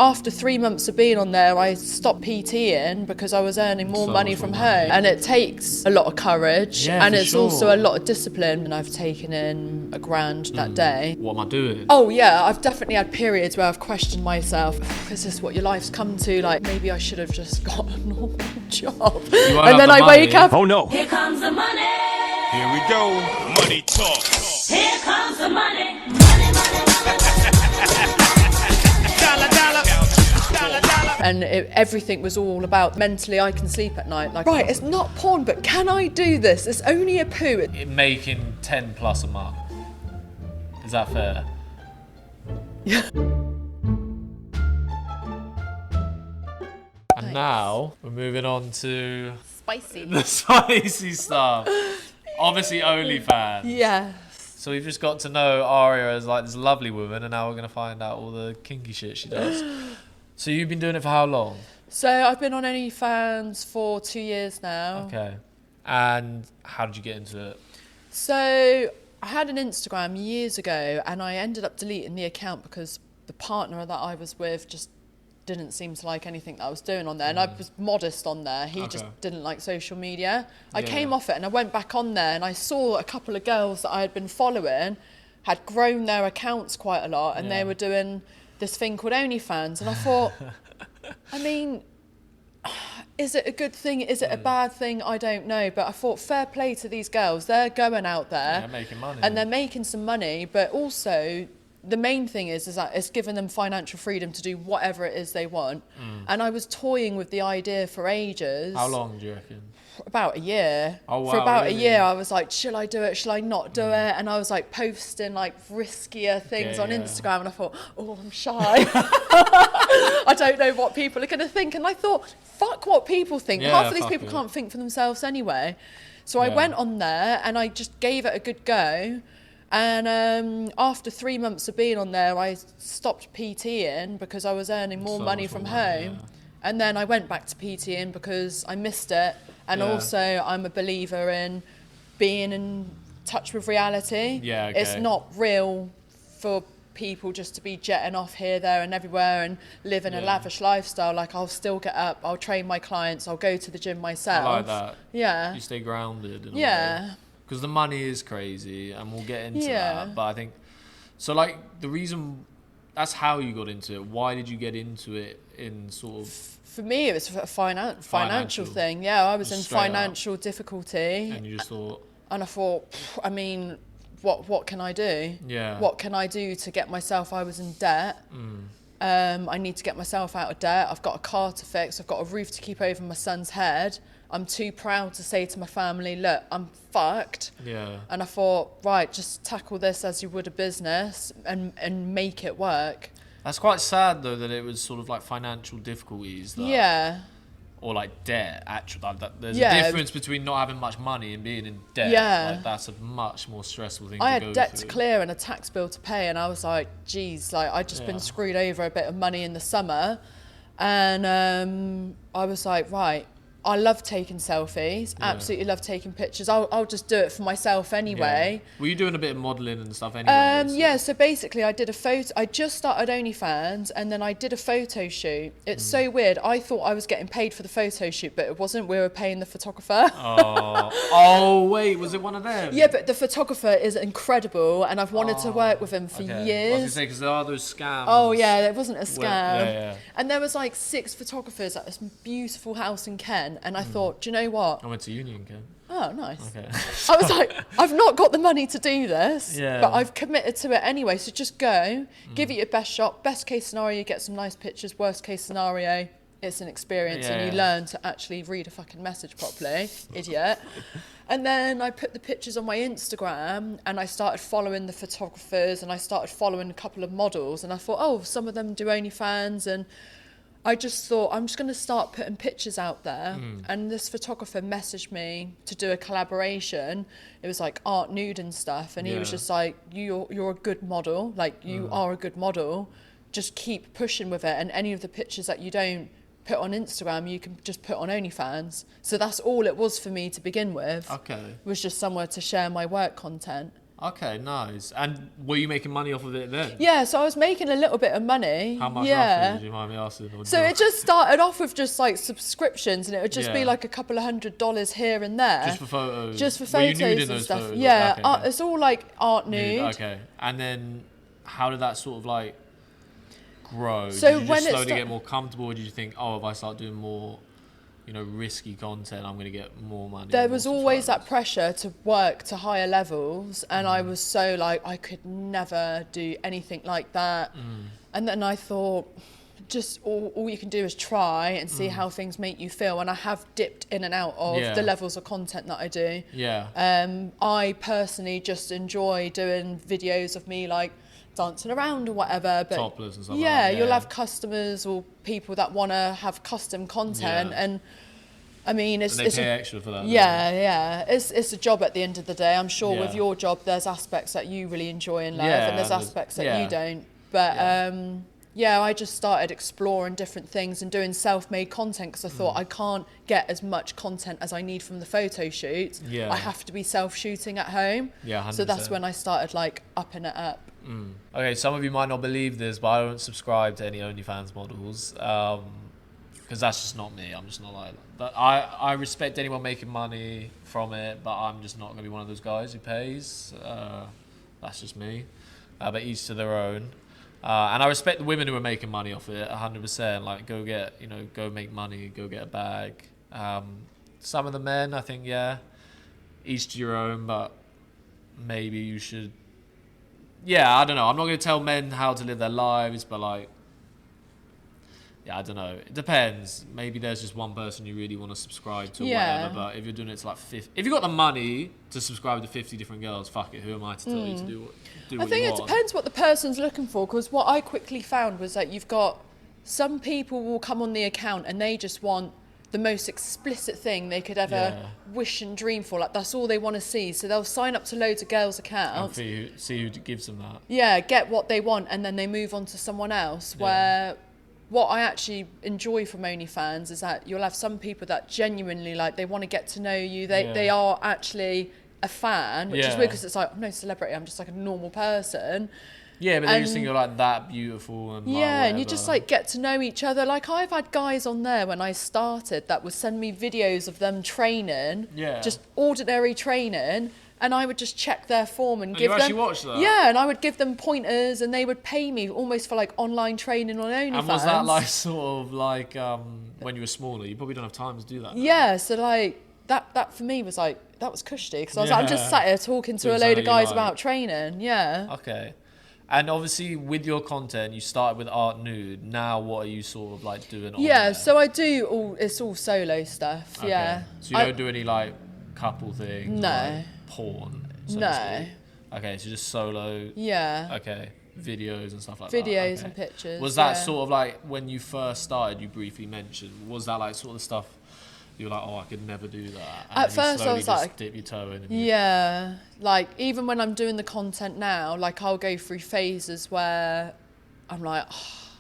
After 3 months of being on there, I stopped PTing because I was earning more money from home. And it takes a lot of courage, and it's also a lot of discipline. And I've taken in $1,000 that day. What am I doing? Oh yeah, I've definitely had periods where I've questioned myself. Is this what your life's come to? Like, maybe I should have just got a normal job. And then I wake up. Oh no. Here comes the money. Here we go. Money talk. Here comes the money. Money, money, money. Dollar, dollar. Dollar, dollar. And everything was all about mentally I can sleep at night. Like, right, it's not porn, but can I do this? It's only a poo. Making 10 plus a month. Is that fair? Yeah. And now we're moving on to Spicy. the spicy stuff. Obviously OnlyFans. Yeah. So we've just got to know Aria as like this lovely woman, and now we're gonna find out all the kinky shit she does. So you've been doing it for how long? So I've been on OnlyFans for 2 years now. Okay. And how did you get into it? So I had an Instagram years ago, and I ended up deleting the account because the partner that I was with just didn't seem to like anything that I was doing on there. And I was modest on there. He just didn't like social media. I came off it and I went back on there, and I saw a couple of girls that I had been following had grown their accounts quite a lot, and they were doing this thing called OnlyFans. And I thought, I mean, is it a good thing? Is it a bad thing? I don't know. But I thought, fair play to these girls. They're going out there. They're making money. And they're making some money. But also, the main thing is that it's given them financial freedom to do whatever it is they want. And I was toying with the idea for ages. How long do you reckon? About a year. Oh, wow, for about really? a year, I was like, shall I do it? Shall I not do it? And I was like posting like riskier things on Instagram, and I thought, oh, I'm shy. I don't know what people are going to think. And I thought, fuck what people think. Yeah, Half of these fuck people it. can't think for themselves anyway. So I went on there and I just gave it a good go. And after 3 months of being on there, I stopped PTing because I was earning more money from home. And then I went back to PTing because I missed it. And also, I'm a believer in being in touch with reality. Yeah, okay. It's not real for people just to be jetting off here, there and everywhere and living a lavish lifestyle. Like, I'll still get up, I'll train my clients, I'll go to the gym myself. I like that. Yeah. You stay grounded. In Yeah. Because the money is crazy, and we'll get into Yeah. that. But I think, so like, the reason, that's how you got into it. Why did you get into it in sort of... For me, it was a financial thing. Yeah, I was in financial difficulty. And you just thought... And I thought, I mean, what can I do? Yeah. What can I do to get myself... I was in debt. I need to get myself out of debt. I've got a car to fix. I've got a roof to keep over my son's head. I'm too proud to say to my family, look, I'm fucked. Yeah. And I thought, right, just tackle this as you would a business and make it work. That's quite sad, though, that it was sort of like financial difficulties. That, Yeah. Or like debt, actually. There's Yeah. a difference between not having much money and being in debt. Yeah. Like, that's a much more stressful thing I to go had debt through. to clear and a tax bill to pay, and I was like, geez, like I'd just been screwed over a bit of money in the summer. And I was like, right, I love taking selfies, absolutely love taking pictures. I'll just do it for myself anyway. Were you doing a bit of modelling and stuff anyway? Yeah, so basically I did a photo, I just started OnlyFans, and then I did a photo shoot. It's so weird, I thought I was getting paid for the photo shoot, but it wasn't. We were paying the photographer. Oh, wait, was it one of them? Yeah, but the photographer is incredible, and I've wanted to work with him for years. I was going to say, because there are those scams. Oh yeah, it wasn't a scam. Yeah. And there was like 6 photographers at this beautiful house in Kent, and I thought, do you know what? I went to Union, Ken. Oh, nice. Okay. I was like, I've not got the money to do this, Yeah. but I've committed to it anyway. So just go, give it your best shot. Best case scenario, you get some nice pictures. Worst case scenario, it's an experience, and you learn to actually read a fucking message properly, idiot. And then I put the pictures on my Instagram, and I started following the photographers, and I started following a couple of models, and I thought, oh, some of them do OnlyFans, and I just thought, I'm just going to start putting pictures out there. And this photographer messaged me to do a collaboration. It was like art nude and stuff. And he was just like, you're a good model. Like, you are a good model. Just keep pushing with it. And any of the pictures that you don't put on Instagram, you can just put on OnlyFans. So that's all it was for me to begin with. Okay. Was just somewhere to share my work content. Okay, nice. And were you making money off of it then? Yeah, so I was making a little bit of money. How much yeah. roughly, do you mind me asking? Or So it just started off with just like subscriptions, and it would just be like a couple of $100 here and there. Just for photos? Just for Were you photos nude in and those stuff. photos? Yeah, Okay, it's all like art nude. Okay. And then how did that sort of like grow? So did you when just it slowly get more comfortable, or did you think, oh, if I start doing more, you know, risky content, I'm going to get more money? There was always that pressure to work to higher levels, and I was so like, I could never do anything like that. And then I thought, just all you can do is try and see how things make you feel. And I have dipped in and out of the levels of content that I do. I personally just enjoy doing videos of me like dancing around or whatever, but topless and stuff like that. you'll have customers or people that want to have custom content, and I mean, it's and they pay extra for that. It's a job at the end of the day. I'm sure with your job there's aspects that you really enjoy and love, and there's aspects that you don't, but I just started exploring different things and doing self-made content because I thought I can't get as much content as I need from the photo shoots. I have to be self-shooting at home. 100%. So that's when I started like upping it up. Okay, some of you might not believe this, but I don't subscribe to any OnlyFans models because that's just not me. I'm just not like that. But I respect anyone making money from it, but I'm just not going to be one of those guys who pays. That's just me. But each to their own. And I respect the women who are making money off it 100%. Like, go make money, go get a bag. Some of the men, I think, each to your own, but maybe you should. I don't know. I'm not going to tell men how to live their lives, but like, I don't know. It depends. Maybe there's just one person you really want to subscribe to or whatever, but if you're doing it to like 50, if you've got the money to subscribe to 50 different girls, fuck it. Who am I to tell you to do what you want? I think it depends what the person's looking for, because what I quickly found was that you've got some people will come on the account and they just want the most explicit thing they could ever wish and dream for. Like, that's all they want to see. So they'll sign up to loads of girls' accounts. And see who gives them that. Yeah, get what they want, and then they move on to someone else. Where what I actually enjoy from OnlyFans is that you'll have some people that genuinely, like, they want to get to know you. They are actually a fan, which is weird because it's like, I'm no celebrity, I'm just like a normal person. Yeah, but they just think you're like that beautiful and like, and you just like get to know each other. Like, I've had guys on there when I started that would send me videos of them training, just ordinary training, and I would just check their form and give them. You actually watched that? Yeah, and I would give them pointers, and they would pay me almost for like online training on OnlyFans. And was that like sort of like when you were smaller? You probably don't have time to do that now. Yeah, so like that for me was like, that was cushy, because I was like, I'm just sat here talking to a load of guys about training. Okay. And obviously, with your content, you started with art nude. Now, what are you sort of like doing on there? So I do it's all solo stuff. Okay. So you don't do any like couple things? No. Like porn? So no. Okay, so just solo. Yeah. Okay, videos and stuff like that. Videos and pictures. Was that sort of like when you first started? You briefly mentioned. Was that like sort of the stuff? You were like, oh, I could never do that. And at first, I was like, dip your toe in. Like, even when I'm doing the content now, like, I'll go through phases where I'm like,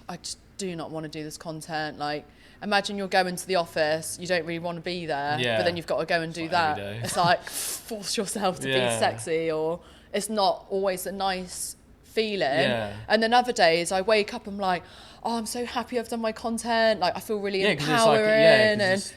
I just do not want to do this content. Like, imagine you're going to the office, you don't really want to be there, but then you've got to go and do that. It's like, force yourself to be sexy, or it's not always a nice feeling. And then other days I wake up, I'm like, oh, I'm so happy I've done my content. Like, I feel really empowering. And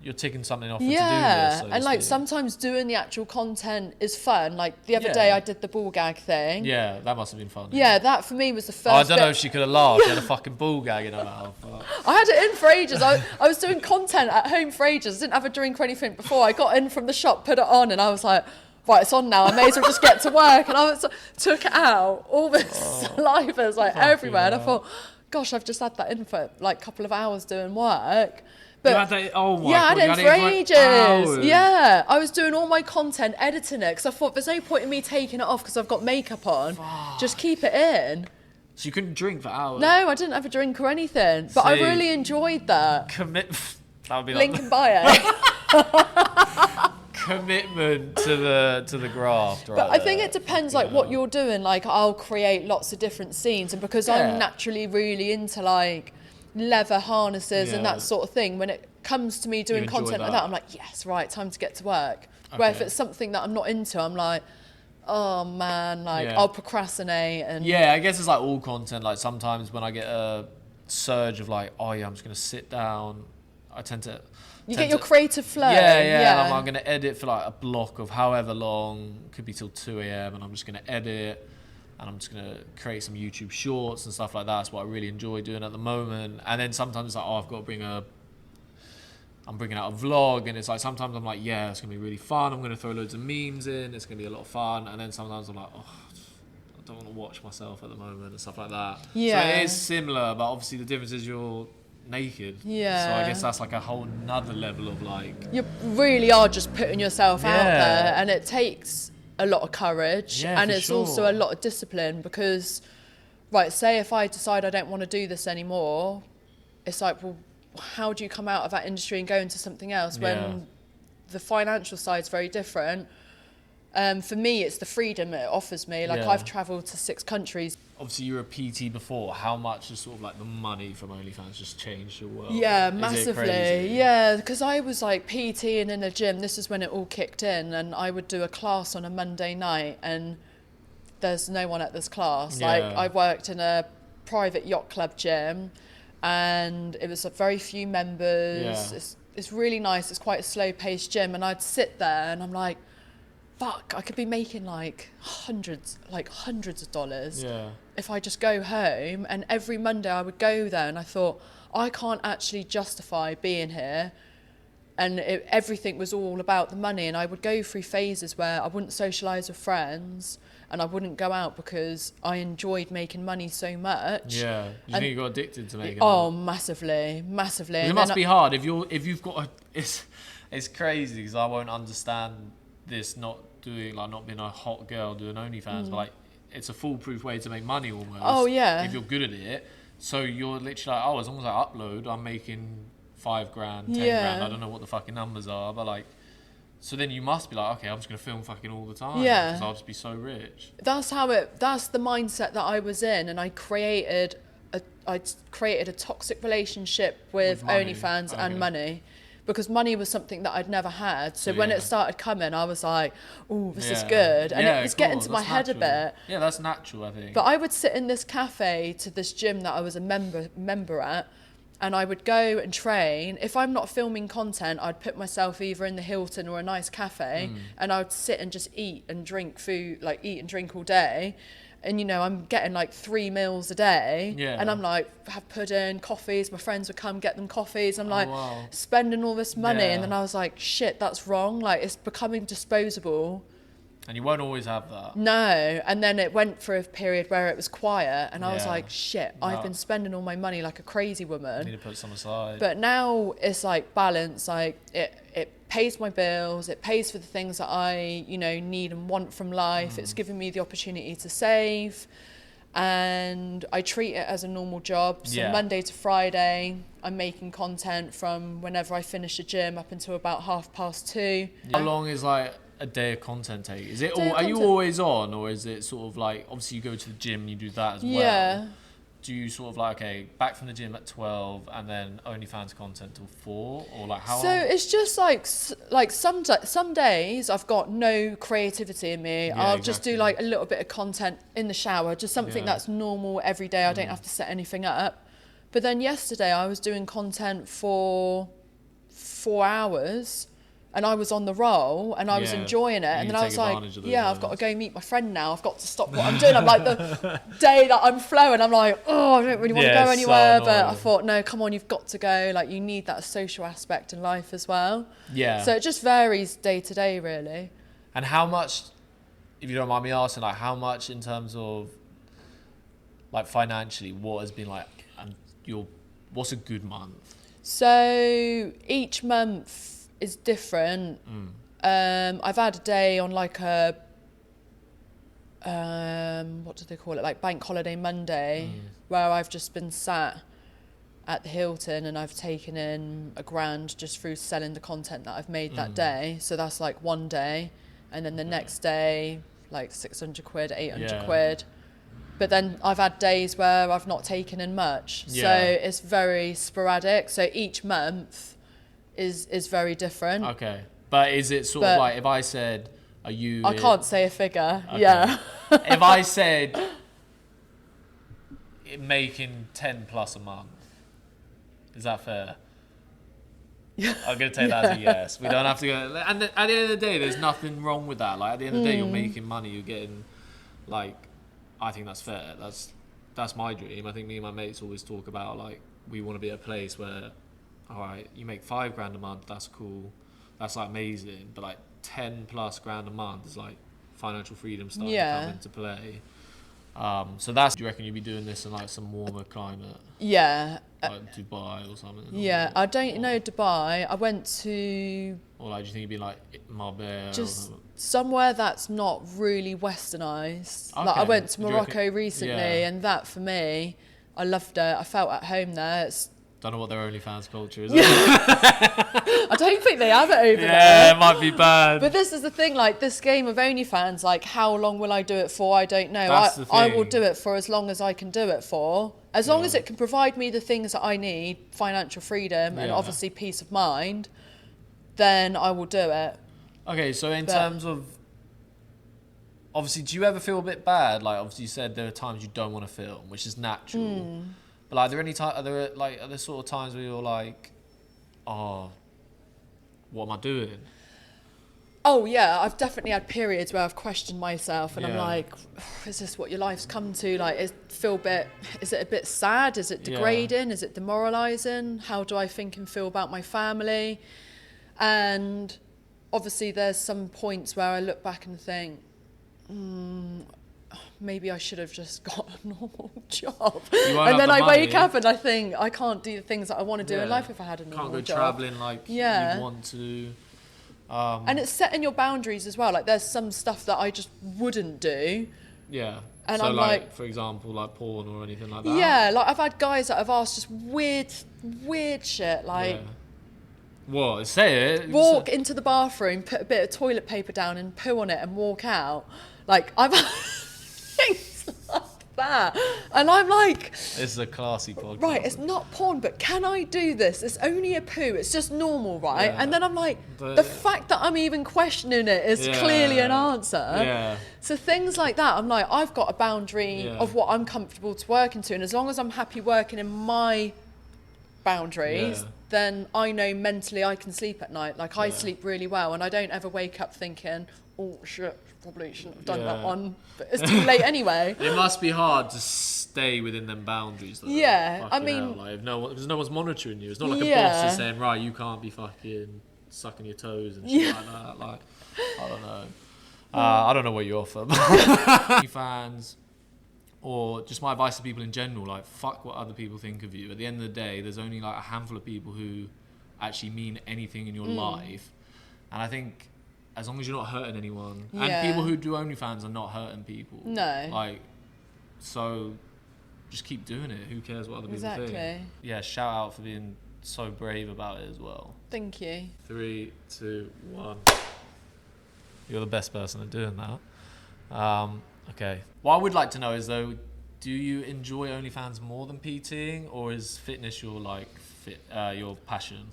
you're ticking something off. So and like sometimes doing the actual content is fun. Like the other day I did the ball gag thing. Yeah, that must have been fun. Yeah, that for me was the first. I don't know if she could have laughed. She had a fucking ball gag in her mouth. I had it in for ages. I was doing content at home for ages. I didn't have a drink or anything before. I got in from the shop, put it on, and I was like, right, it's on now. I may as well just get to work. And I took it out. All this saliva was like everywhere. And I thought, gosh, I've just had that in for like a couple of hours doing work. But you had that, I had it for ages. Yeah, I was doing all my content, editing it, because I thought there's no point in me taking it off because I've got makeup on. Just keep it in. So you couldn't drink for hours? No, I didn't have a drink or anything. But I really enjoyed that. That would be link in bio. Commitment to the graft, right? But I think it depends, like what you're doing. Like, I'll create lots of different scenes, and because I'm naturally really into like leather harnesses and that sort of thing, when it comes to me doing content like that, I'm like, yes, right, time to get to work. Where if it's something that I'm not into, I'm like, oh man, like Yeah. I'll procrastinate and Yeah, I guess it's like all content. Like sometimes when I get a surge of like, oh yeah, I'm just gonna sit down, I tend you get your creative flow. Yeah. I'm gonna edit for like a block of however long, could be till 2 a.m. and I'm just gonna edit and I'm just gonna create some YouTube shorts and stuff like that. That's what I really enjoy doing at the moment. And then sometimes it's like, oh, I've got to I'm bringing out a vlog, and it's like sometimes I'm like, yeah, it's gonna be really fun. I'm gonna throw loads of memes in. It's gonna be a lot of fun. And then sometimes I'm like, oh, I don't want to watch myself at the moment and stuff like that. Yeah. So it is similar, but obviously the difference is you're naked. Yeah. So I guess that's like a whole nother level of like. You really are just putting yourself out Yeah. there, and it takes a lot of courage, Yeah, and for it's also sure. a lot of discipline because, right, say if I decide I don't want to do this anymore, it's like, well, how do you come out of that industry and go into something else when Yeah. the financial side's very different? For me, it's the freedom it offers me. Like Yeah. I've travelled to 6 countries. Obviously, you were a PT before. How much has sort of like the money from OnlyFans just changed your world? Yeah, Is it massively. crazy? Yeah, because I was like PTing in a gym. This is when it all kicked in, and I would do a class on a Monday night, and there's no one at this class. Like Yeah. I worked in a private yacht club gym, and it was a very few members. Yeah. It's really nice. It's quite a slow-paced gym, and I'd sit there, and I'm like, fuck, I could be making like hundreds of dollars Yeah. if I just go home. And every Monday I would go there, and I thought, I can't actually justify being here. And everything was all about the money. And I would go through phases where I wouldn't socialise with friends and I wouldn't go out because I enjoyed making money so much. Yeah. Do you And- think you got addicted to making Oh, money? massively. It And must then be hard if you've got it's crazy because I won't understand this not being a hot girl doing OnlyFans, but like it's a foolproof way to make money almost. Oh, yeah. If you're good at it, so you're literally like, oh, as long as I upload, I'm making $5 grand, 10 Yeah. grand. I don't know what the fucking numbers are, but like, so then you must be like, okay, I'm just gonna film fucking all the time. Yeah. Because I'll just be so rich. that's the mindset that I was in, and I created a toxic relationship with money. OnlyFans Okay. and money, because money was something that I'd never had. So when Yeah. it started coming, I was like, oh, this is Yeah. good, and Yeah, it was of getting course, to my that's head a natural. bit. Yeah, that's natural, I think. But I would sit in this cafe to this gym that I was a member at, and I would go and train. If I'm not filming content, I'd put myself either in the Hilton or a nice cafe, and I would sit and just eat and drink all day. And, you know, I'm getting like 3 meals a day. Yeah. And I'm like, have pudding, coffees. My friends would come get them coffees. I'm like, wow. spending all this money. Yeah. And then I was like, shit, that's wrong. Like, it's becoming disposable. And you won't always have that. No, and then it went for a period where it was quiet, and I was Yeah. like, shit, I've No. been spending all my money like a crazy You need woman. to put some aside. But now it's like balance, like it pays my bills, it pays for the things that I, you know, need and want from life. It's given me the opportunity to save, and I treat it as a normal job. So Yeah. Monday to Friday, I'm making content from whenever I finish the gym up until about 2:30. How long is like a day of content take? Is it Day all? of Are you content- always on, or is it sort of like obviously you go to the gym and you do that as Yeah. well? Do you sort of like back from the gym at 12 and then OnlyFans content till 4, or like how? So it's just like some days I've got no creativity in me. Yeah, I'll just do exactly. like a little bit of content in the shower, just something Yeah. that's normal every day. I don't have to set anything up. But then yesterday I was doing content for 4 hours. And I was on the roll, and I was Yeah. enjoying it. And You then I take was like, advantage of those yeah, I've got to moments. go meet my friend now. I've got to stop what I'm doing. I'm like, the day that I'm flowing, I'm like, oh, I don't really want to Yeah, go it's so anywhere. But I annoying. thought, no, come on, you've got to go. Like, you need that social aspect in life as well. Yeah. So it just varies day to day, really. And how much, if you don't mind me asking, like how much in terms of like financially, what has been like, and what's a good month? So each month is different. I've had a day on like a what do they call it, like bank holiday Monday, where I've just been sat at the Hilton and I've taken in £1,000 just through selling the content that I've made that day. So that's like one day, and then the next day like 600 quid, 800 Yeah. quid. But then I've had days where I've not taken in much. So Yeah. it's very sporadic. So each month is very different. Okay. But is it sort But- of like if I said Are you? I can't say a figure. Okay. Yeah. If I said making 10 plus a month, is that fair? I'm going to take that as a yes. We don't have to go. And at the end of the day, there's nothing wrong with that. Like, at the end of the day, you're making money. You're getting, like, I think that's fair. That's my dream. I think me and my mates always talk about, like, we want to be at a place where, all right, you make $5,000 a month. That's cool. That's, like, amazing. But, like, 10 plus grand a month is, like, financial freedom starting to come into play. So do you reckon you'd be doing this in, like, some warmer climate? Yeah. Like Dubai or something? Yeah, I don't know Dubai. I went to... Or, like, do you think it'd be, like, Marbella? Just somewhere that's not really westernised. Okay. Like, I went to Do you Morocco reckon- recently, and that, for me, I loved it. I felt at home there. Don't know what their OnlyFans culture is. I don't think they have it over there. Yeah, it might be bad. But this is the thing, like, this game of OnlyFans, like, how long will I do it for? I don't know. That's the I will thing. do it for as long as I can do it for. As long as it can provide me the things that I need, financial freedom and obviously peace of mind, then I will do it. Okay, so in terms of, obviously, do you ever feel a bit bad? Like, obviously, you said there are times you don't want to film, which is natural. But, like, are there sort of times where you're like, oh, what am I doing? Oh, yeah, I've definitely had periods where I've questioned myself and I'm Yeah. like, is this what your life's come to? Like, is it a bit sad? Is it degrading? Is it demoralising? How do I think and feel about my family? And obviously there's some points where I look back and think, maybe I should have just got a normal job. And then I wake up and I think I can't do the things that I want to do in life if I had a normal job. Can't go travelling like you want to. And it's setting your boundaries as well. Like, there's some stuff that I just wouldn't do. Yeah. And so, I'm like, for example, like porn or anything like that. Yeah, like, I've had guys that have asked just weird shit, like... Yeah. What? Say it. Walk into the bathroom, put a bit of toilet paper down and poo on it and walk out. Like, I've had things like that. And I'm like... This is a classy podcast. Right, it's not porn, but can I do this? It's only a poo. It's just normal, right? Yeah. And then I'm like, the fact that I'm even questioning it is clearly an answer. Yeah. So things like that, I'm like, I've got a boundary of what I'm comfortable to work into. And as long as I'm happy working in my boundaries, then I know mentally I can sleep at night. Like, I sleep really well, and I don't ever wake up thinking, oh shit, probably shouldn't have done that one, but it's too late anyway. It must be hard to stay within them boundaries, though. Yeah, I Fucking mean... hell, like, if no one's monitoring you. It's not like a boss is saying, right, you can't be fucking sucking your toes and shit like that. Like, I don't know. I don't know what you offer. Fans, or just my advice to people in general, like, fuck what other people think of you. At the end of the day, there's only, like, a handful of people who actually mean anything in your life. And I think... as long as you're not hurting anyone. And people who do OnlyFans are not hurting people. No. Like, so just keep doing it. Who cares what other people think? Exactly. Yeah, shout out for being so brave about it as well. Thank you. 3, 2, 1. You're the best person at doing that. Okay. What I would like to know is, though, do you enjoy OnlyFans more than PTing, or is fitness your, like, your passion?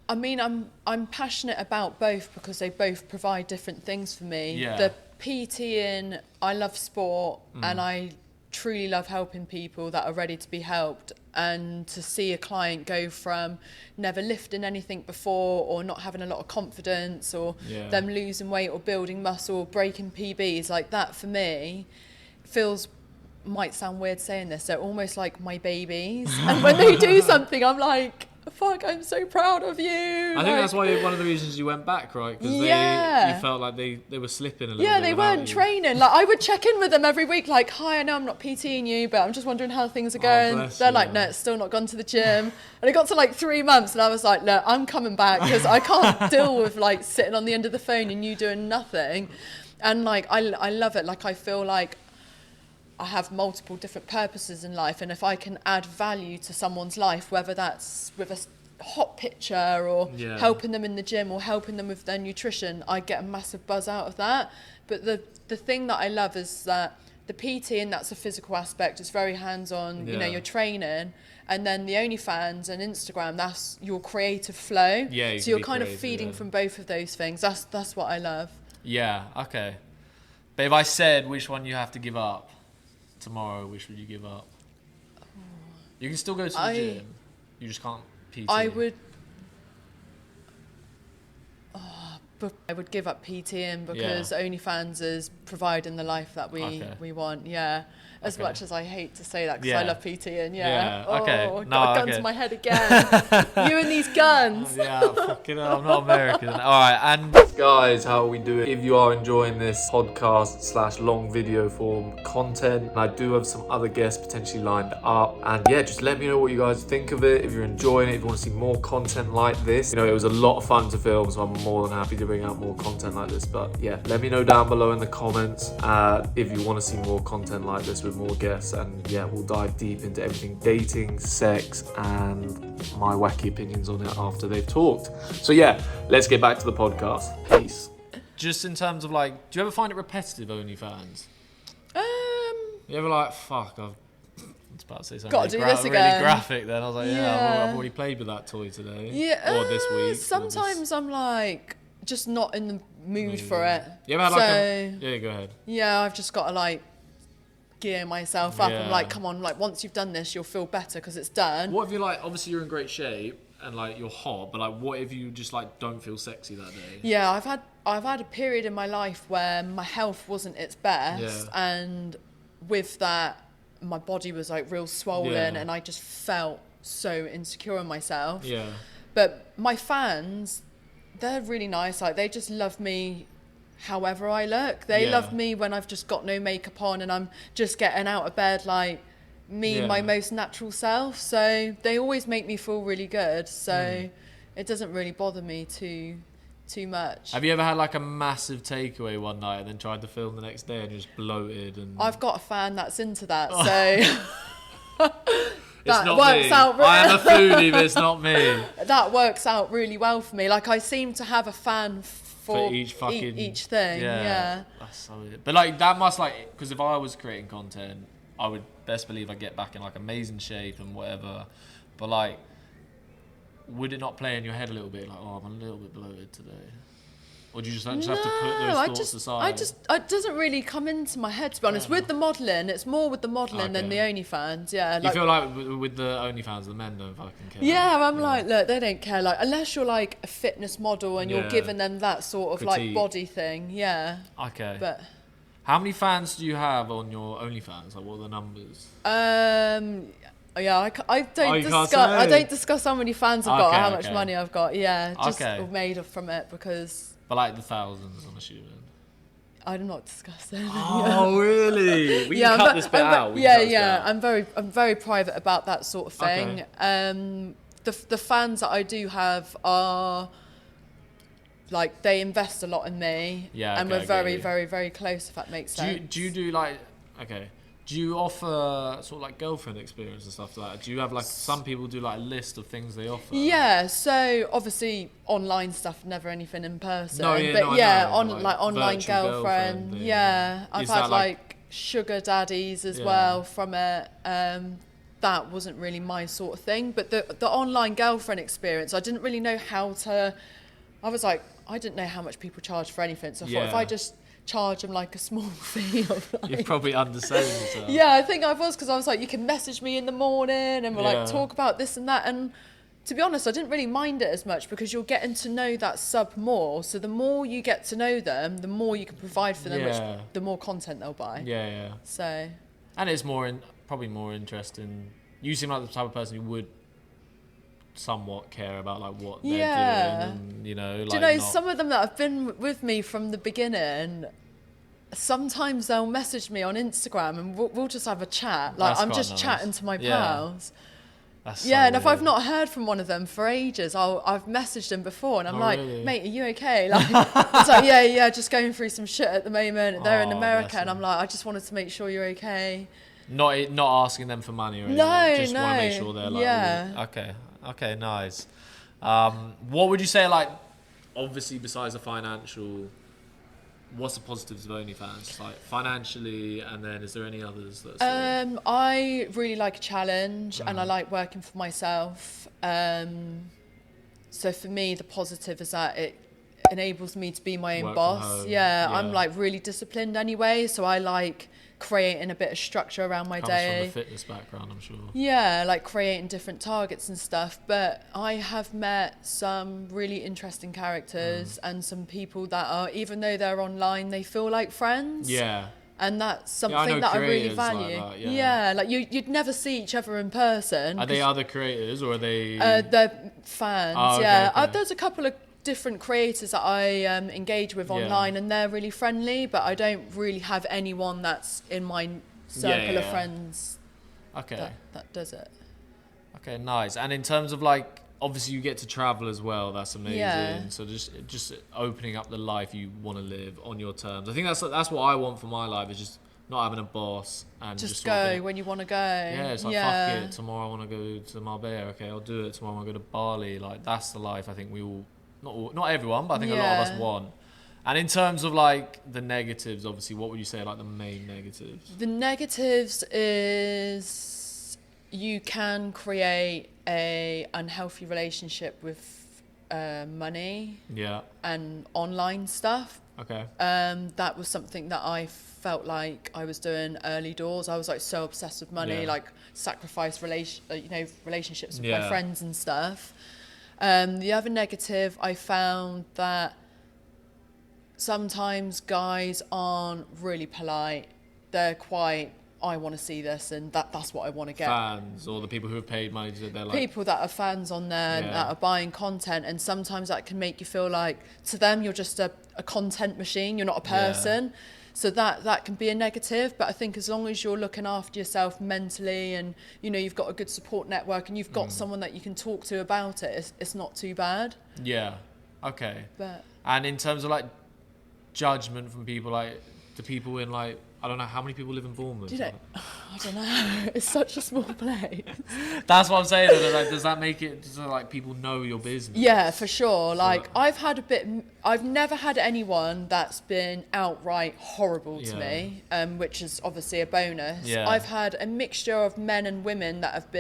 I mean, I'm passionate about both because they both provide different things for me. Yeah. The PTing, I love sport and I truly love helping people that are ready to be helped. And to see a client go from never lifting anything before, or not having a lot of confidence, or them losing weight or building muscle or breaking PBs, like that for me feels, might sound weird saying this, they're almost like my babies. And when they do something, I'm like, fuck, I'm so proud of you. I think that's why one of the reasons you went back, right? Because you felt like they were slipping a little bit. Yeah, they weren't training. Like, I would check in with them every week, like, hi, I know I'm not PTing you, but I'm just wondering how things are going. They're like, no, it's still not gone to the gym. And it got to like 3 months and I was like, look, I'm coming back because I can't deal with like sitting on the end of the phone and you doing nothing. And like, I love it. Like, I feel like I have multiple different purposes in life, and if I can add value to someone's life, whether that's with a hot picture or helping them in the gym or helping them with their nutrition, I get a massive buzz out of that. But the thing that I love is that the PT, and that's a physical aspect, it's very hands-on, you know, you're training, and then the OnlyFans and Instagram, that's your creative flow. So you're kind of feeding from both of those things. That's what I love. Yeah, okay. But if I said which one you have to give up tomorrow, which would you give up? You can still go to the gym. You just can't PT. I would give up PTing because OnlyFans is providing the life that we want. Yeah. As much as I hate to say that because I love PTing. Yeah. Okay. Oh, got a gun to my head again. You and these guns. Fucking hell, I'm not American. All right, and guys, how are we doing? If you are enjoying this podcast / long video form content, I do have some other guests potentially lined up. And yeah, just let me know what you guys think of it. If you're enjoying it, if you want to see more content like this, it was a lot of fun to film, so I'm more than happy to bring out more content like this. But yeah, let me know down below in the comments if you want to see more content like this with more guests, and yeah, we'll dive deep into everything dating, sex, and my wacky opinions on it after they've talked. So yeah, let's get back to the podcast. Peace. Just in terms of do you ever find it repetitive, OnlyFans? You ever fuck, I was about to say something Gotta do this again. really graphic then. I was like, I've already played with that toy today. Yeah. Or this week. Sometimes I'm just not in the mood for it. You ever had yeah, go ahead. Yeah, I've just got to gear myself up. I'm come on, once you've done this, you'll feel better because it's done. What if you're obviously you're in great shape and you're hot, but what if you just don't feel sexy that day? Yeah, I've had a period in my life where my health wasn't its best, and with that, my body was real swollen, and I just felt so insecure in myself. Yeah. But my fans, they're really nice. They just love me however I look. They love me when I've just got no makeup on and I'm just getting out of bed my most natural self. So they always make me feel really good. So it doesn't really bother me too much. Have you ever had a massive takeaway one night and then tried to film the next day and just bloated? And I've got a fan that's into that, so that works out. I am a foodie, but it's not me. That works out really well for me. I seem to have a fan for each fucking each thing. Yeah. That's so weird. But that must because if I was creating content, I would best believe I'd get back in amazing shape and whatever. But would it not play in your head a little bit? I'm a little bit bloated today. Or do you just have to put those thoughts aside? It doesn't really come into my head, to be honest. With the modelling, it's more with the modelling than the OnlyFans, yeah. You feel with the OnlyFans, the men don't fucking care? Yeah, I'm look, they don't care. Unless you're a fitness model and you're giving them that sort of critique. body thing, yeah. Okay. But how many fans do you have on your OnlyFans? What are the numbers? Yeah, I don't discuss how many fans I've got or how much money I've got. Yeah, just made up from it because. But the thousands, I'm assuming. I'm not discussing. Oh, really? We can cut this bit out. I'm very private about that sort of thing. Okay. The fans that I do have are they invest a lot in me. Yeah. And we're very, very, very close. If that makes sense. Do you do Do you offer sort of girlfriend experience and stuff like that? Do you have some people do a list of things they offer? Yeah, so obviously online stuff, never anything in person. Online girlfriend. Yeah, I've had sugar daddies as well from it. That wasn't really my sort of thing, but the online girlfriend experience, I didn't really know how to. I was I didn't know how much people charge for anything, so I thought if I just charge them a small fee of You're probably underselling yourself. Yeah, I think I was, because I was you can message me in the morning and we'll talk about this and that, and to be honest I didn't really mind it as much because you're getting to know that sub more, so the more you get to know them, the more you can provide for them, which the more content they'll buy. So and it's probably more interesting. You seem like the type of person who would somewhat care about what they're doing, and, do you know some of them that have been with me from the beginning, sometimes they'll message me on Instagram and we'll just have a chat. I'm just chatting to my pals. That's and if I've not heard from one of them for ages, I've messaged them before and I'm really? Mate, are you okay? It's just going through some shit at the moment. They're in America and I'm I just wanted to make sure you're okay. Not asking them for money or anything. Just want to make sure they're Okay, nice. What would you say, obviously besides the financial, what's the positives of OnlyFans? Financially, and then is there any others? I really like a challenge and I like working for myself. So for me, the positive is that enables me to be my own Work from boss. home, Yeah, yeah. I'm like really disciplined anyway, so I like creating a bit of structure around my Comes day. from the fitness background, I'm sure. Yeah, like creating different targets and stuff. But I have met some really interesting characters and some people that are, even though they're online, they feel like friends. Yeah. And that's I something know that I really creators like value. that, yeah. Like you'd never see each other in person. Are they other creators or are they? They're fans, Oh, okay, yeah. okay. There's a couple of different creators that I engage with Yeah. online, and they're really friendly, but I don't really have anyone that's in my circle of yeah. friends Okay. that does it. Okay, nice. And in terms of like, obviously you get to travel as well. That's amazing. Yeah. So just opening up the life you want to live on your terms. I think that's what I want for my life, is just not having a boss and Just sort of go being- when you want to go. Yeah, it's like fuck it. Tomorrow I want to go to Marbella. Okay, I'll do it. Tomorrow I want to go to Bali. Like that's the life I think we all, not everyone, but I think a lot of us Yeah. want. And in terms of like the negatives, obviously, what would you say are like the main negatives? The negatives is you can create a unhealthy relationship with money Yeah. and online stuff. Okay. That was something that I felt like I was doing early doors. I was like so obsessed with money, Yeah. like sacrifice relationships with Yeah. my friends and stuff. The other negative, I found that sometimes guys aren't really polite. They're quite, I want to see this, and that's what I want to get. Fans or the people who have paid money, they're like, People that are fans on there Yeah. that are buying content, and sometimes that can make you feel like to them you're just a content machine, you're not a person. So that can be a negative, but I think as long as you're looking after yourself mentally and you've got a good support network and you've got someone that you can talk to about it, it's not too bad. yeah, okay. But And in terms of like judgment from people, like the people in like, I don't know how many people live in Bournemouth. I don't know, it's such a small place. That's what I'm saying. Like, does that make it? Does like people know your business? Yeah, for sure. Like I've never had anyone that's been outright horrible to me, which is obviously a bonus. Yeah. I've had a mixture of men and women that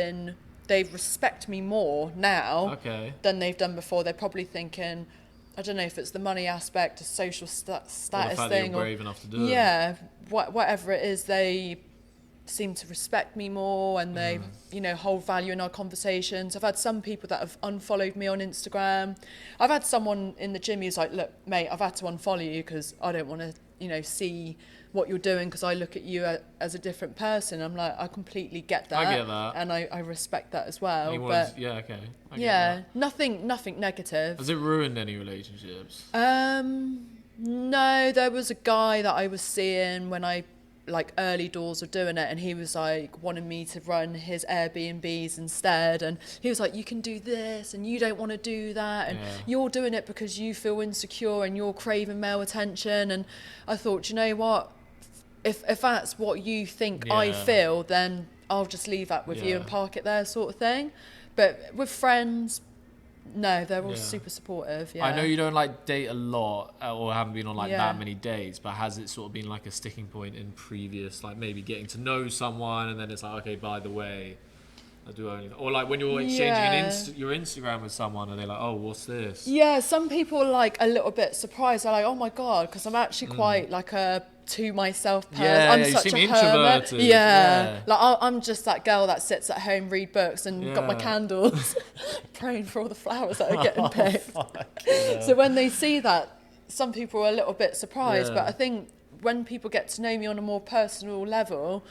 they respect me more now than they've done before. They're probably thinking, I don't know if it's the money aspect, a social status Or the fact that thing, you're brave enough to do it. yeah, whatever it is, they seem to respect me more, and they hold value in our conversations. I've had some people that have unfollowed me on Instagram. I've had someone in the gym who's like, look mate, I've had to unfollow you because I don't want to see what you're doing because I look at you as a different person. I'm like, I completely get that. I get that. And I respect that as well. But Yeah, I get that. nothing negative. Has it ruined any relationships? No, there was a guy that I was seeing when I like early doors of doing it, and he was like wanting me to run his Airbnbs instead, and he was like, you can do this and you don't want to do that, and you're doing it because you feel insecure and you're craving male attention. And I thought, you know what, if that's what you think I feel, then I'll just leave that with you and park it there, sort of thing. But with friends, no, they're all super supportive. Yeah. I know you don't like date a lot or haven't been on like Yeah. that many dates, but has it sort of been like a sticking point in previous, like maybe getting to know someone and then it's like, okay, by the way, I do only, or like when you're exchanging your Instagram with someone and they're like, oh, what's this? Yeah, some people are like a little bit surprised. They're like, oh my God, because I'm actually quite like a to myself person. Yeah, I'm you such seem a hermit. introverted. Yeah. Yeah. Like I'm just that girl that sits at home, read books and got my Yeah. candles, praying for all the flowers that are getting picked. So when they see that, some people are a little bit surprised, Yeah. but I think when people get to know me on a more personal level,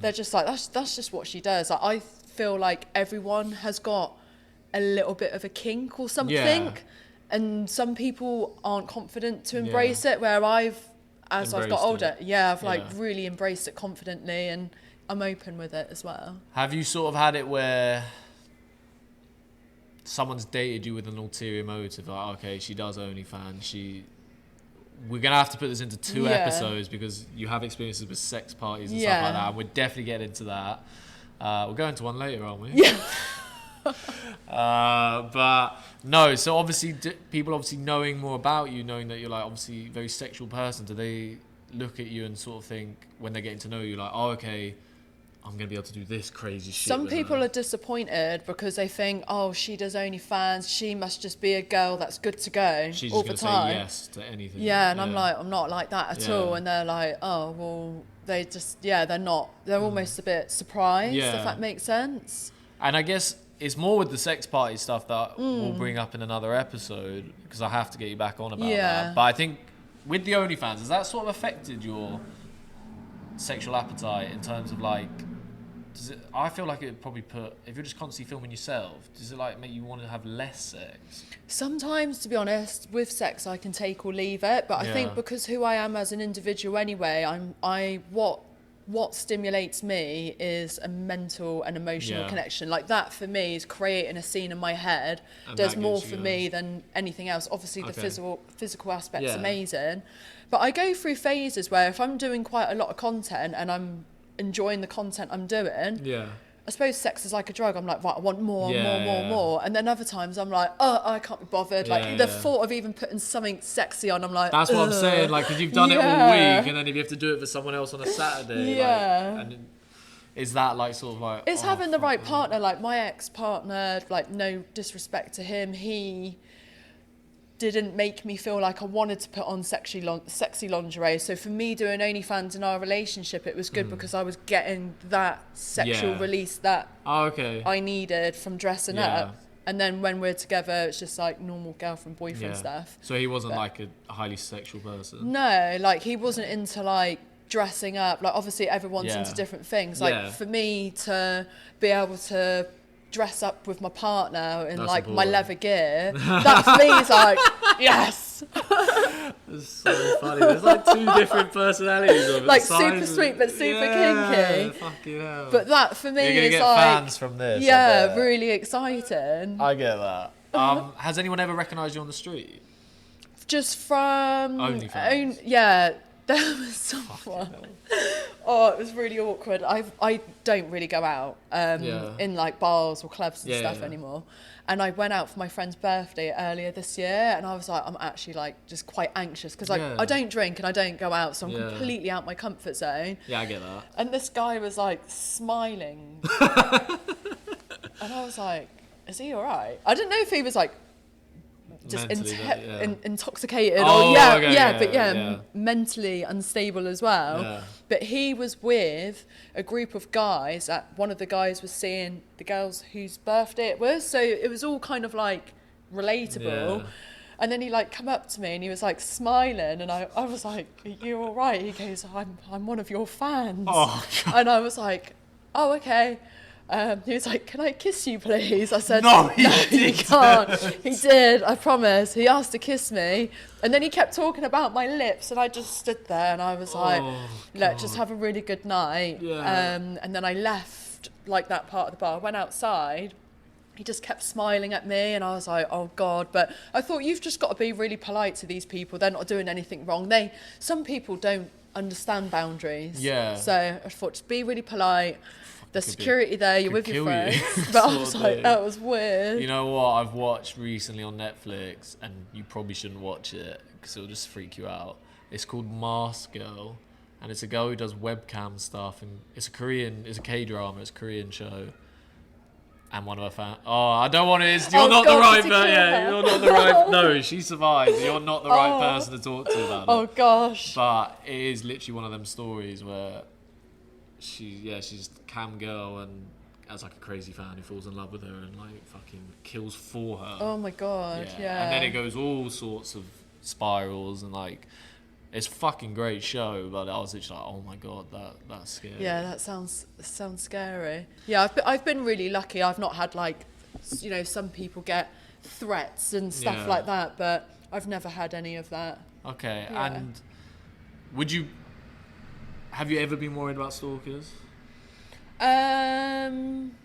they're just like, that's just what she does. Like, I feel like everyone has got a little bit of a kink or something, and some people aren't confident to embrace it, where as I've got Embraced older, it. I've like really embraced it confidently, and I'm open with it as well. Have you sort of had it where someone's dated you with an ulterior motive? Like, okay, she does OnlyFans. We're going to have to put this into 2 episodes because you have experiences with sex parties and stuff like that. And we're definitely getting into that. We'll go into one later, aren't we? Yeah. But no, so obviously people obviously knowing more about you, knowing that you're like obviously a very sexual person, do they look at you and sort of think when they're getting to know you like, oh, okay, I'm gonna be able to do this crazy shit. Some people are disappointed because they think, oh, she does OnlyFans, she must just be a girl that's good to go She's all just the gonna time. say yes to anything. Yeah, and I'm like, I'm not like that at all. And they're like, oh, well, they just, they're not. They're almost a bit surprised, if that makes sense. And I guess it's more with the sex party stuff that we'll bring up in another episode, because I have to get you back on about that. But I think with the OnlyFans, has that sort of affected your sexual appetite in terms of like, I feel like it would probably put, if you're just constantly filming yourself, does it like make you want to have less sex? Sometimes, to be honest, with sex I can take or leave it, but I think because who I am as an individual anyway, what stimulates me is a mental and emotional connection. Like that for me is creating a scene in my head. And does more for me than anything else. Obviously the physical aspect's amazing, but I go through phases where if I'm doing quite a lot of content and I'm enjoying the content I'm doing, I suppose sex is like a drug. I'm like, right, I want more. And then other times I'm like, oh, I can't be bothered. The thought of even putting something sexy on, I'm like, that's what I'm saying. Like, because you've done it all week, and then if you have to do it for someone else on a Saturday, and is that like sort of like? It's having the right partner. Like my ex-partner, like no disrespect to him, he didn't make me feel like I wanted to put on sexy lingerie. So for me doing OnlyFans in our relationship, it was good because I was getting that sexual release that I needed from dressing up. And then when we're together, it's just like normal girlfriend, boyfriend stuff. So he wasn't like a highly sexual person? No, like he wasn't into like dressing up. Like obviously everyone's into different things. Like for me to be able to dress up with my partner in like my leather gear, that for me is like, yes. It's so funny. There's like two different personalities of it. Like super sweet but super kinky. Fucking hell. But that for me is get like fans from this. Really exciting. I get that. Has anyone ever recognised you on the street? Just from OnlyFans. There was someone. Oh, it was really awkward. I don't really go out in like bars or clubs and stuff anymore. And I went out for my friend's birthday earlier this year, and I was like, I'm actually like just quite anxious because I don't drink and I don't go out, so I'm completely out my comfort zone. Yeah, I get that. And this guy was like smiling, and I was like, is he all right? I didn't know if he was like just intoxicated or mentally unstable as well. But he was with a group of guys that one of the guys was seeing the girls whose birthday it was, so it was all kind of like relatable. And then he like come up to me and he was like smiling, and I was like, are you all right? He goes, I'm one of your fans. And I was like, oh, okay. He was like, can I kiss you, please? I said, no, you can't. He did, I promise. He asked to kiss me. And then he kept talking about my lips, and I just stood there and I was like, look, just have a really good night. And then I left like that part of the bar. I went outside. He just kept smiling at me, and I was like, oh God. But I thought, you've just got to be really polite to these people. They're not doing anything wrong. Some people don't understand boundaries. So I thought, just be really polite. There's security there, you're with your friends. But I was like, that was weird. You know what I've watched recently on Netflix, and you probably shouldn't watch it because it'll just freak you out. It's called Mask Girl, and it's a girl who does webcam stuff, and it's a K-drama, it's a Korean show. And one of her fans. Oh, I don't want to. You're not the right person. You're not the right. No, she survived. You're not the right person to talk to about it. Oh gosh. But it is literally one of them stories where she's a cam girl and has like a crazy fan who falls in love with her and like fucking kills for her. Oh my God, yeah. And then it goes all sorts of spirals, and like it's a fucking great show, but I was literally like, oh my God, that's scary. Yeah, that sounds scary. Yeah, I've been really lucky. I've not had like, you know, some people get threats and stuff like that, but I've never had any of that. Okay, and have you ever been worried about stalkers?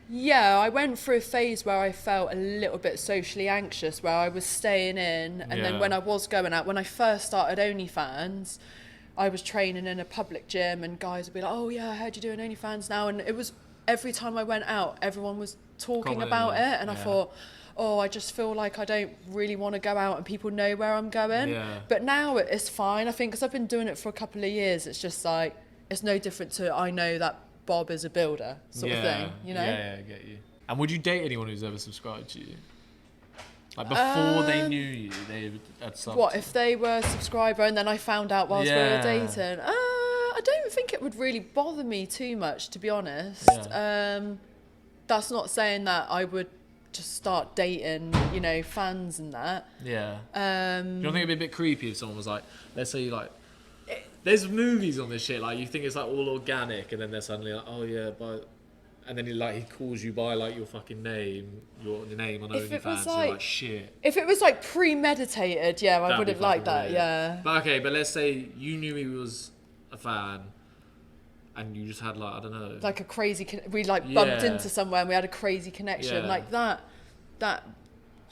Yeah, I went through a phase where I felt a little bit socially anxious, where I was staying in, and then when I was going out, when I first started OnlyFans, I was training in a public gym, and guys would be like, oh yeah, I heard you're doing OnlyFans now, and it was every time I went out, everyone was talking about it, and I thought, oh, I just feel like I don't really want to go out and people know where I'm going. But now it's fine, I think, because I've been doing it for a couple of years. It's just like, it's no different to, I know that Bob is a builder sort of thing, you know? Yeah, I get you. And would you date anyone who's ever subscribed to you? Like before they knew you, they had subbed. What, if they were a subscriber and then I found out whilst we were dating? I don't think it would really bother me too much, to be honest. Yeah. That's not saying that I would just start dating, you know, fans and that. Yeah. Do you don't think it'd be a bit creepy if someone was like, let's say like, there's movies on this shit, like you think it's like all organic and then they're suddenly like, oh yeah, and then he calls you by like your fucking name, your name on OnlyFans, you're like shit. If it was like premeditated, yeah, I wouldn't like that, yeah. But okay, but let's say you knew he was a fan and you just had like, I don't know. Like a crazy, we like bumped into somewhere and we had a crazy connection, like that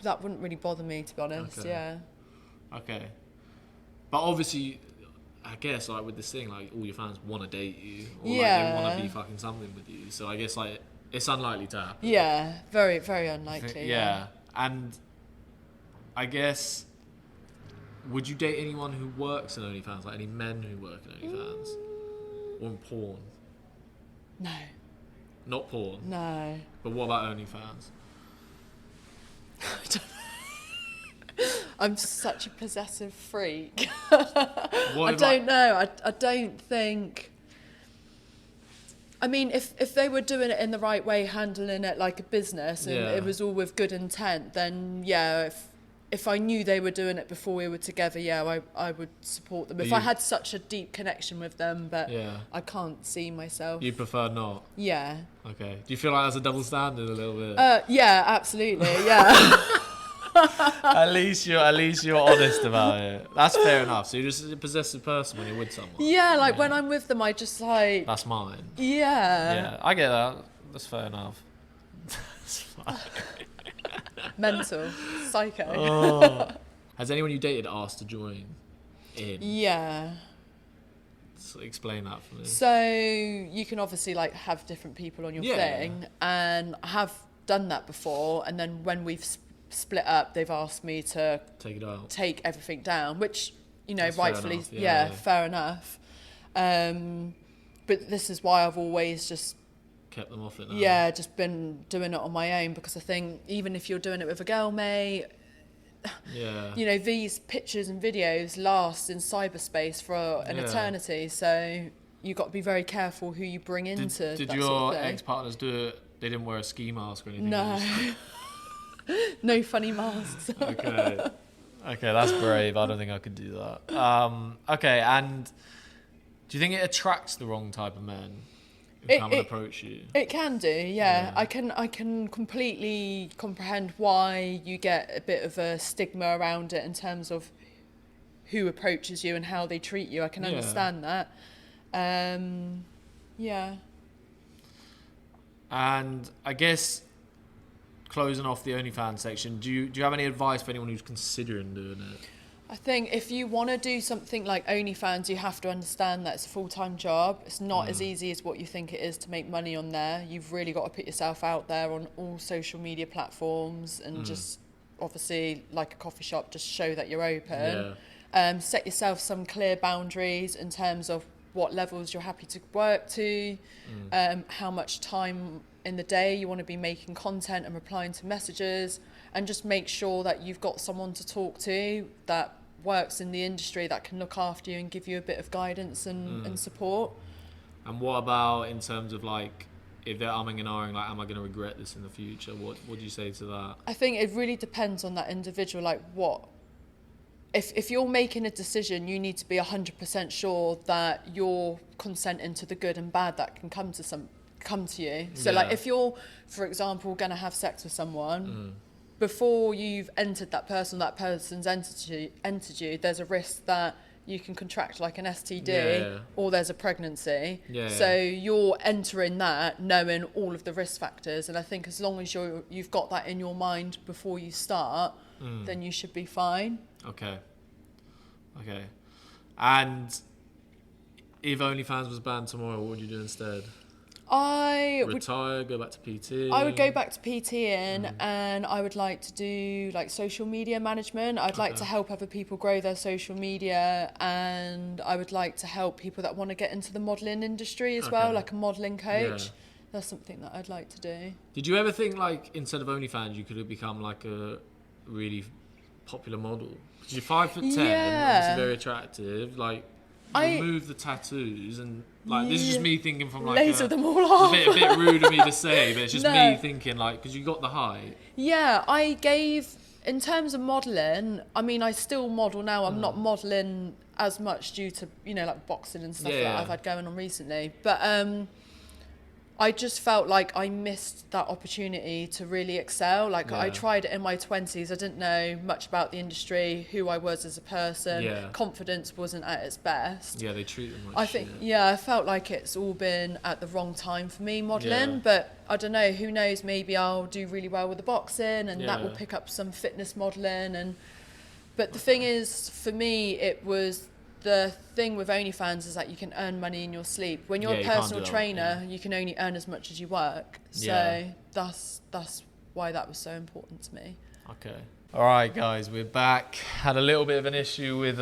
wouldn't really bother me, to be honest, yeah. Okay. But obviously, I guess like with this thing, like all your fans want to date you, or like they want to be fucking something with you. So I guess like it's unlikely to happen. Yeah, very, very unlikely. Yeah, and I guess would you date anyone who works in OnlyFans, like any men who work in OnlyFans or in porn? No. Not porn. No. But what about OnlyFans? I don't know. I'm such a possessive freak. I don't know. I don't think... I mean, if they were doing it in the right way, handling it like a business, and it was all with good intent, then yeah, if I knew they were doing it before we were together, yeah, I would support them. If I had such a deep connection with them, but I can't see myself. You prefer not? Yeah. Okay. Do you feel like that's a double standard a little bit? Yeah, absolutely, yeah. At least you're honest about it. That's fair enough. So you're just a possessive person when you're with someone. Yeah, like when I'm with them, I just like... That's mine. Yeah. Yeah, I get that. That's fair enough. That's fine. Mental. Psycho. Oh. Has anyone you dated asked to join in? Yeah. So explain that for me. So you can obviously like have different people on your thing, and I have done that before, and then when we've split up, they've asked me to take everything down, which, you know, that's rightfully fair enough. But this is why I've always just kept them off it now. Yeah, just been doing it on my own, because I think even if you're doing it with a girl mate, you know, these pictures and videos last in cyberspace for an eternity, so you've got to be very careful who you bring into Did that your sort of thing. ex-partners do it? They didn't wear a ski mask or anything? No. No funny masks. Okay, that's brave. I don't think I could do that. Okay, and do you think it attracts the wrong type of men who come and approach you? It can do, yeah. I can completely comprehend why you get a bit of a stigma around it in terms of who approaches you and how they treat you. I can understand that. Yeah. And I guess, closing off the OnlyFans section, do you have any advice for anyone who's considering doing it? I think if you want to do something like OnlyFans, you have to understand that it's a full-time job. It's not as easy as what you think it is to make money on there. You've really got to put yourself out there on all social media platforms and just, obviously, like a coffee shop, just show that you're open. Set yourself some clear boundaries in terms of what levels you're happy to work to, how much time in the day you want to be making content and replying to messages, and just make sure that you've got someone to talk to that works in the industry that can look after you and give you a bit of guidance and support. And what about in terms of like, if they're umming and ahhing, like, am I going to regret this in the future? What do you say to that? I think it really depends on that individual, like what... If you're making a decision, you need to be 100% sure that you're consenting to the good and bad that can come to you. So like if you're, for example, going to have sex with someone, before you've entered that person's entered you, there's a risk that you can contract like an STD or there's a pregnancy. So you're entering that knowing all of the risk factors, and I think as long as you've got that in your mind before you start, then you should be fine. Okay. And if OnlyFans was banned tomorrow, what would you do instead? I would retire, go back to PT. I would go back to PTing and I would like to do like social media management. I'd like to help other people grow their social media, and I would like to help people that want to get into the modelling industry as well, like a modelling coach. Yeah. That's something that I'd like to do. Did you ever think like instead of OnlyFans you could have become like a really popular model? Because you're 5'10", obviously very attractive. Like, remove the tattoos and like this is just me thinking from like laser them all off. It's a bit rude of me to say, but it's just me thinking like because you got the height. Yeah, I gave in terms of modelling. I mean, I still model now. I'm not modelling as much due to like boxing and stuff that I've had going on recently, but I just felt like I missed that opportunity to really excel. Like I tried it in my 20s. I didn't know much about the industry, who I was as a person. Yeah. Confidence wasn't at its best. Yeah, they treat them like I think, I felt like it's all been at the wrong time for me modelling. Yeah. But I don't know, who knows, maybe I'll do really well with the boxing and that will Yeah. pick up some fitness modelling. But the thing is, for me, it was the thing with OnlyFans is that you can earn money in your sleep. When you're a personal trainer, you can only earn as much as you work. So that's why that was so important to me. Okay. All right, guys, we're back. Had a little bit of an issue with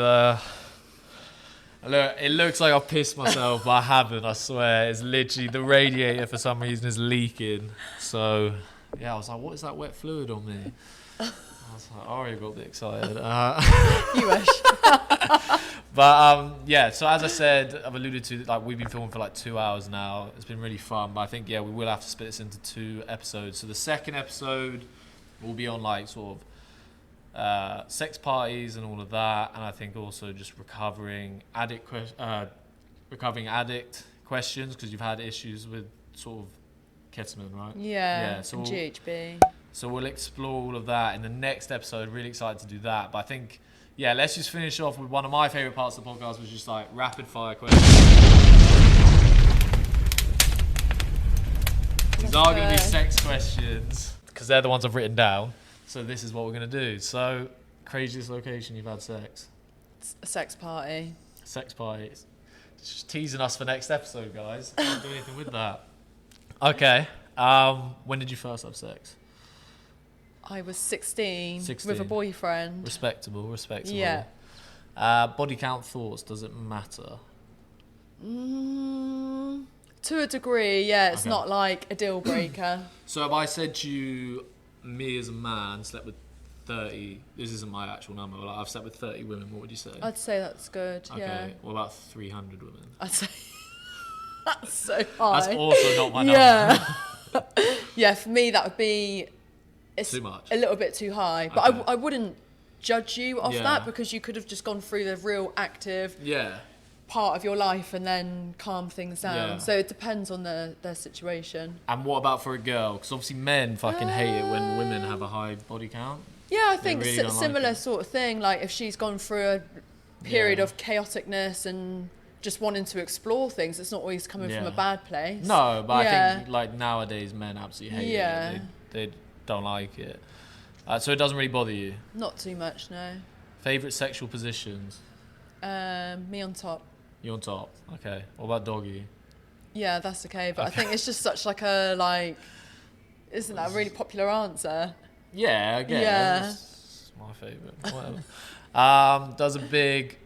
it looks like I've pissed myself, but I haven't, I swear. It's literally the radiator for some reason is leaking. So yeah, I was like, what is that wet fluid on me? I was like, Aria got a bit excited. You wish. But yeah, so as I said, I've alluded to, like, we've been filming for like 2 hours now. It's been really fun, but I think, we will have to split this into 2 episodes. So the second episode will be on like sort of sex parties and all of that, and I think also just recovering addict questions, because you've had issues with sort of ketamine, right? Yeah, so and GHB. So we'll explore all of that in the next episode. Really excited to do that. But I think, let's just finish off with one of my favourite parts of the podcast, which is just like rapid fire questions. These are going to be sex questions, because they're the ones I've written down. So this is what we're going to do. So, craziest location you've had sex? A sex party. Sex party. It's just teasing us for next episode, guys. Can't do anything with that. Okay. When did you first have sex? I was 16 with a boyfriend. Respectable. Yeah. Body count thoughts, does it matter? To a degree, yeah. It's not like a deal breaker. So if I said to you, me as a man slept with 30, this isn't my actual number, but I've slept with 30 women, what would you say? I'd say that's good, okay. yeah. What about 300 women? I'd say that's so high. That's also not my number. Yeah, for me that would be... It's too much. A little bit too high. But Okay. I wouldn't judge you off that, because you could have just gone through the real active part of your life and then calm things down. Yeah. So it depends on their situation. And what about for a girl? Because obviously men fucking hate it when women have a high body count. Yeah, I think really similar sort of thing. Like if she's gone through a period of chaoticness and just wanting to explore things, it's not always coming from a bad place. No, but I think like nowadays men absolutely hate it. They don't like it. So it doesn't really bother you? Not too much, no. Favourite sexual positions? Me on top. You on top? Okay. What about doggy? Yeah, that's okay. But I think it's just such like a isn't that a really popular answer? Yeah, I guess. Yeah. It's my favourite. Whatever. Does a big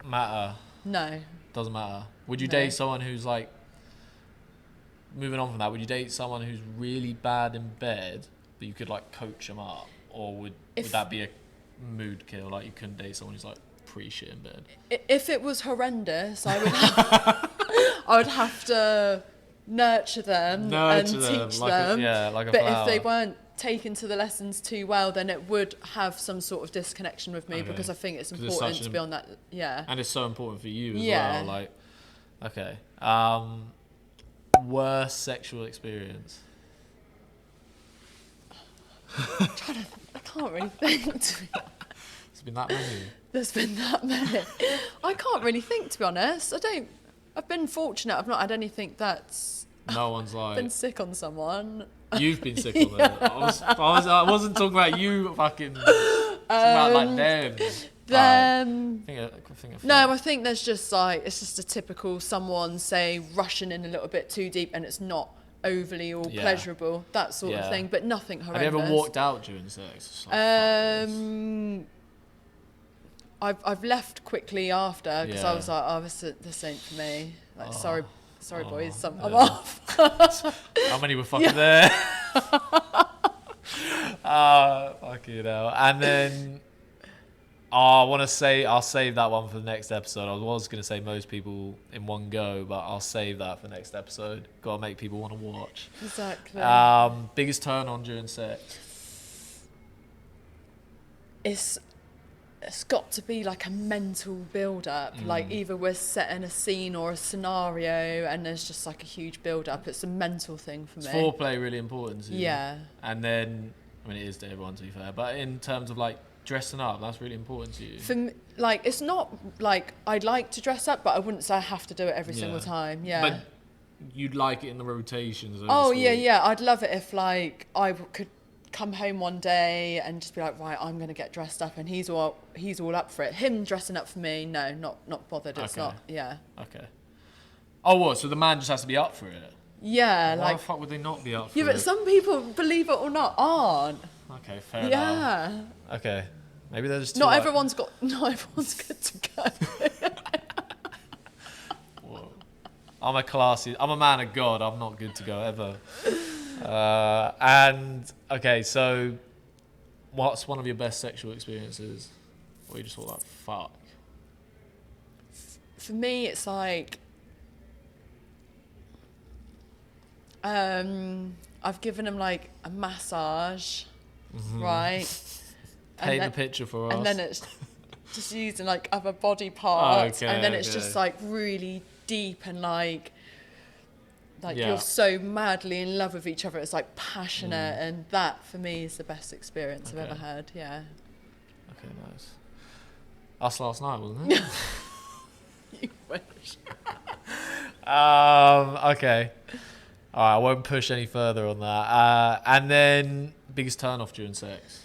matter? No. Doesn't matter. Would you date someone who's like, moving on from that, would you date someone who's really bad in bed, but you could like coach them up? Or would that be a mood kill? Like you couldn't date someone who's like pretty shit in bed? If it was horrendous, I would have to nurture them and teach them. Like a but flower. if they weren't taken to the lessons too well, then it would have some sort of disconnection with me, because I think it's important to be on that. Yeah. And it's so important for you as well. Like, okay. Worst sexual experience? I can't really think. It's been that many. There's been that many. I can't really think, to be honest. I've been fortunate. I've not had anything that's... No one's like... been sick on someone. You've been sick on them. I wasn't talking about you fucking... talking about like them. I No, I think there's just like, it's just a typical someone, say, rushing in a little bit too deep and it's not overly or pleasurable, that sort of thing, but nothing horrendous. Have you ever walked out during sex? Like, I've left quickly after because I was like, oh, this ain't for me. Like, sorry boys, I'm off. How many were fucking there? Fuck you know. And then I'll save that one for the next episode. I was going to say most people in one go, but I'll save that for the next episode. Got to make people want to watch. Exactly. Biggest turn on during sex? It's got to be like a mental build-up. Like either we're setting a scene or a scenario and there's just like a huge build-up. It's a mental thing for me. Is foreplay really important to you? Yeah. And then, I mean, it is to everyone, to be fair, but in terms of like dressing up, that's really important to you. For me, like, it's not like I'd like to dress up, but I wouldn't say I have to do it every single time. Yeah. But you'd like it in the rotations. Oh, yeah. I'd love it if like I could come home one day and just be like, right, I'm going to get dressed up, and he's all up for it. Him dressing up for me, no, not bothered. It's not, yeah. Okay. Oh, what? So the man just has to be up for it? Yeah. Why like, the fuck would they not be up for it? Yeah, but some people, believe it or not, aren't. Okay, fair enough. Yeah. Okay. Maybe they're just Not everyone's good to go. Whoa. I'm a man of God. I'm not good to go ever. And okay, so what's one of your best sexual experiences where you just thought like, fuck? For me, it's like I've given him like a massage, right? Paint the picture for us. And then it's just using like other body parts, and then it's just like really deep and like you're so madly in love with each other. It's like passionate, and that for me is the best experience I've ever had. Yeah. Okay, nice. Us last night, wasn't it? You wish. Okay. All right, I won't push any further on that. And then biggest turn off during sex.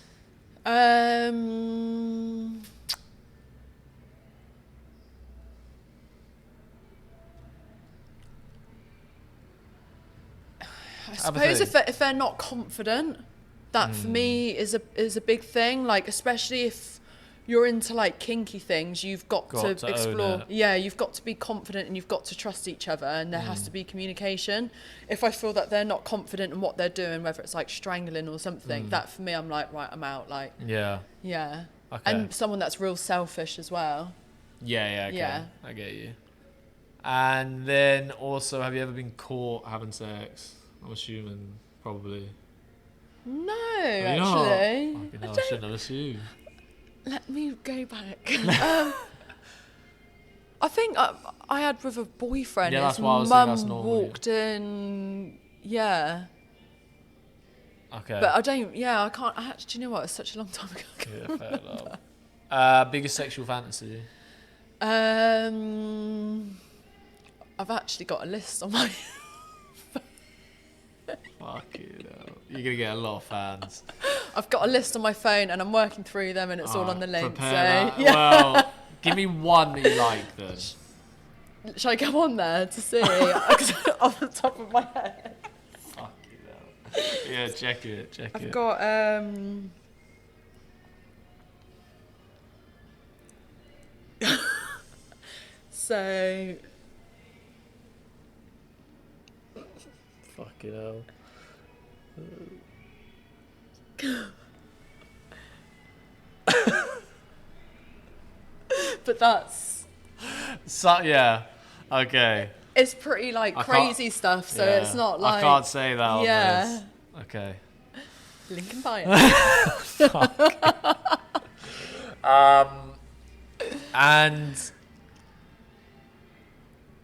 I suppose if they're not confident, that for me is a big thing. Like, especially if you're into like kinky things, you've got to explore. Yeah, you've got to be confident and you've got to trust each other, and there has to be communication. If I feel that they're not confident in what they're doing, whether it's like strangling or something, that for me, I'm like, right, I'm out. Like, yeah. Okay. And someone that's real selfish as well. Yeah, okay. Yeah. I get you. And then also, have you ever been caught having sex? I'm assuming probably. No, actually. I shouldn't have assumed. Let me go back. I think I had with a boyfriend. Yeah, that's his why I was saying that's mum normal. walked in. Yeah. Okay. But I don't. Yeah, I can't. Do you know what? It's such a long time ago. Yeah, fair enough. Biggest sexual fantasy? I've actually got a list on my. Fuck you know. You're gonna get a lot of fans. I've got a list on my phone and I'm working through them, and it's all on the link. So That. yeah. Well, give me one that you like then. Shall I go on there to see? Off the top of my head. Fuck you know. Yeah, check it. I've got so. Fuck it hell. But that's. So yeah. Okay. It's pretty like crazy stuff, so it's not like. I can't say that on yeah. this. Okay. Link in bio. And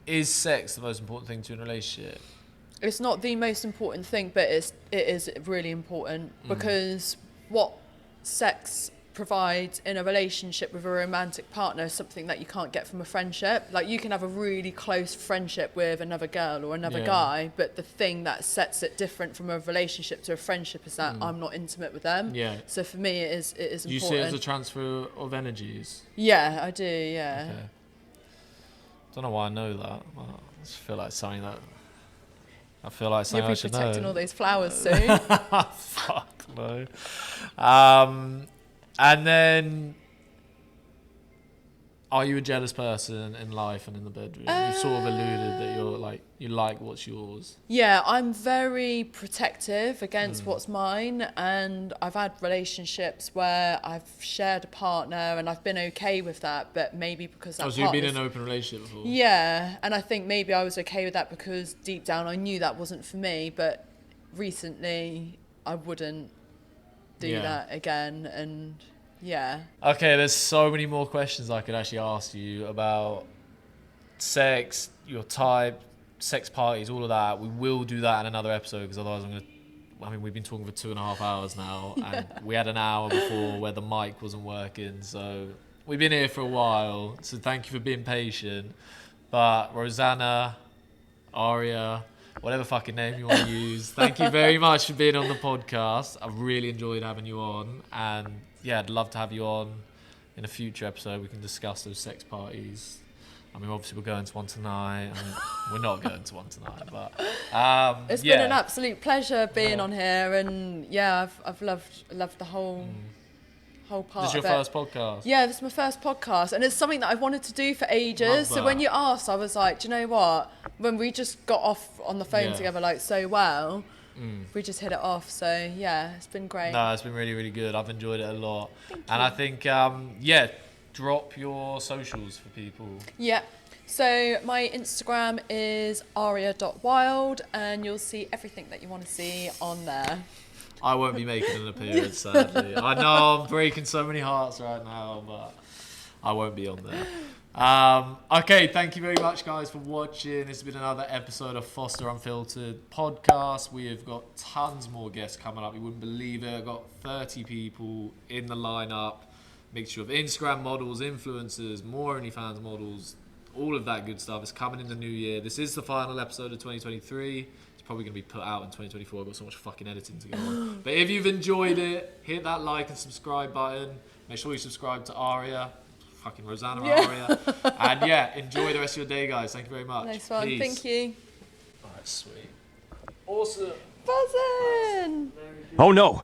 is sex the most important thing to a relationship? It's not the most important thing, but it is really important, because what sex provide in a relationship with a romantic partner is something that you can't get from a friendship. Like, you can have a really close friendship with another girl or another guy, but the thing that sets it different from a relationship to a friendship is that I'm not intimate with them. Yeah. So for me, it is important. You see it as a transfer of energies? Yeah, I do, yeah. Okay. Don't know why I know that. I just feel like something that... I feel like something You'll I be should protecting know. all those flowers soon. Fuck no. And then, are you a jealous person in life and in the bedroom? You sort of alluded that you're like, you like what's yours. Yeah, I'm very protective against what's mine, and I've had relationships where I've shared a partner and I've been okay with that, but maybe because that So you've been in partner's- an open relationship before? Yeah, and I think maybe I was okay with that because deep down I knew that wasn't for me, but recently I wouldn't do that again, and yeah. Okay, there's so many more questions I could actually ask you about sex, your type, sex parties, all of that. We will do that in another episode because otherwise we've been talking for 2.5 hours now, and we had an hour before where the mic wasn't working, so we've been here for a while, so thank you for being patient. But Rosanna, Aria, whatever fucking name you want to use, thank you very much for being on the podcast. I've really enjoyed having you on, and yeah, I'd love to have you on in a future episode. We can discuss those sex parties. I mean, obviously we're going to one tonight. I mean, we're not going to one tonight, but It's been an absolute pleasure being on here, and yeah, I've loved the whole part This is your of it. first podcast? Yeah, this is my first podcast, and it's something that I've wanted to do for ages. Love So when that. you asked, I was like, do you know what? When we just got off on the phone Yeah. together like so well, we just hit it off. So yeah, it's been great. No, it's been really, really good. I've enjoyed it a lot. And I think, drop your socials for people. Yeah. So my Instagram is aria.wild, and you'll see everything that you want to see on there. I won't be making an appearance, sadly. I know I'm breaking so many hearts right now, but I won't be on there. Okay, thank you very much, guys, for watching. This has been another episode of Foster Unfiltered Podcast. We have got tons more guests coming up. You wouldn't believe it. I've got 30 people in the lineup. Mixture of Instagram models, influencers, more OnlyFans models, all of that good stuff. It's coming in the new year. This is the final episode of 2023. It's probably going to be put out in 2024. I've got so much fucking editing to go on. But if you've enjoyed it, hit that like and subscribe button. Make sure you subscribe to Aria. Fucking Rosanna Aria. And yeah, enjoy the rest of your day, guys. Thank you very much. Nice one. Peace. Thank you. Alright, sweet. Awesome. Buzzing. Oh no.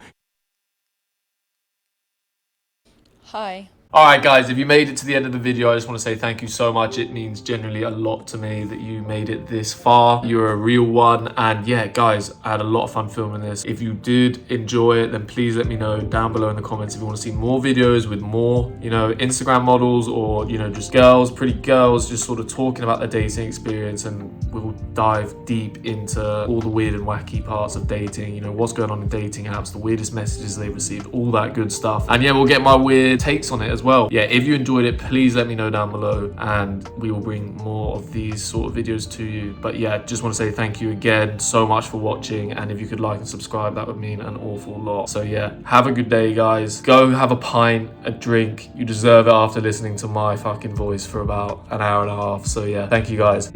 Hi. Alright guys, if you made it to the end of the video, I just want to say thank you so much. It means genuinely a lot to me that you made it this far. You're a real one. And yeah, guys, I had a lot of fun filming this. If you did enjoy it, then please let me know down below in the comments if you want to see more videos with more, Instagram models or, just girls, pretty girls, just sort of talking about their dating experience, and we'll dive deep into all the weird and wacky parts of dating, what's going on in dating apps, the weirdest messages they've received, all that good stuff. And yeah, we'll get my weird takes on it as well. Yeah, if you enjoyed it, please let me know down below, and we will bring more of these sort of videos to you. But yeah, just want to say thank you again so much for watching, and if you could like and subscribe, that would mean an awful lot. So yeah, have a good day, guys. Go have a pint, a drink. You deserve it after listening to my fucking voice for about an hour and a half. So yeah, thank you, guys.